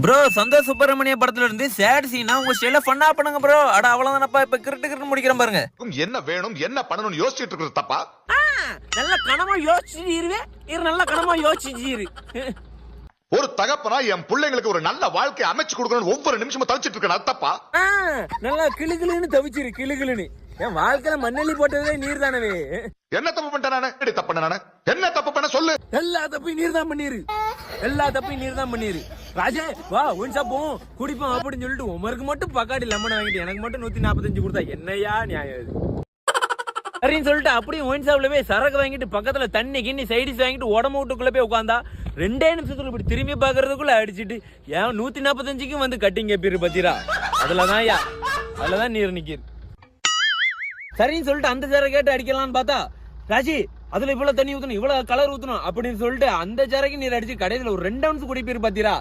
Bro Santhosh Subramaniya படத்துல இருந்து chat சீனா உங்க ஸ்டைல ஃபன்னா பண்ணுங்க ப்ரோ. அட அவ்வளவுதானப்பா, இப்ப கிரிட்டு முடிக்கிறேன் பாருங்க. என்ன வேணும் என்ன பண்ணணும்னு யோசிச்சுட்டு இருக்கிறது தப்பா? நல்ல கனமா யோசிச்சிருவே நல்ல கனமா யோசிச்சிரு. ஒரு தகப்பனா என் பிள்ளைங்களுக்கு ஒரு நல்ல வாழ்க்கை அமைச்சு கொடுக்கணும் ஒவ்வொரு நிமிஷமும் தவிச்சிட்டு இருக்கேன் தப்பா? நல்லா கிளுகிளுன்னு தவிச்சிரு கிளுகிளுன்னு. என் வாழ்க்கையில மண்ணெல்லி போட்டதே நீர் தானவே. என்ன தப்பு பண்ணிட்டேன் நானு? எப்படி தப்பு பண்ண நானு? என்ன தப்பு பண்ண சொல்லு. எல்லா தப்பையும் நீர் தான் பண்ணிரு. எல்லா தப்பையும் நீர் தான் பண்ணிரு. ராஜே வா ஒன் சாப்போம் குடிப்போம் அப்படின்னு சொல்லிட்டு உமருக்கு மட்டும் பக்காடி லெமன் வாங்கிட்டு எனக்கு மட்டும் 145 கொடுத்தா என்னையா நியாயம் இது? சரின்னு சொல்லிட்டு அப்படியே ஒயின் ஷாப்ல போய் சரக்கு வாங்கிட்டு பக்கத்துல தண்ணி கிண்ணி சைடிஸ் வாங்கிட்டு உடம்பு விட்டுக்குள்ள போய் உட்காந்தா 2 நிமிஷத்துல இப்படி திரும்பி பாக்குறதுக்குள்ள அடிச்சுட்டு ஏன் 145க்கும் வந்து கட்டிங்க பேரு பத்திரா. அதுலதான் நீர் நிக்கிது. சரின்னு சொல்லிட்டு அந்த சேரை கேட்டு அடிக்கலாம்னு பார்த்தா ராஜி அதுல இவ்வளவு தண்ணி ஊத்தணும் இவ்வளவு கலர் ஊத்தணும் அப்படின்னு சொல்லிட்டு அந்த சேரைக்கு நீர் அடிச்சு கடையில ஒரு 2 ounce குடிப்பீர் பாத்தீரா.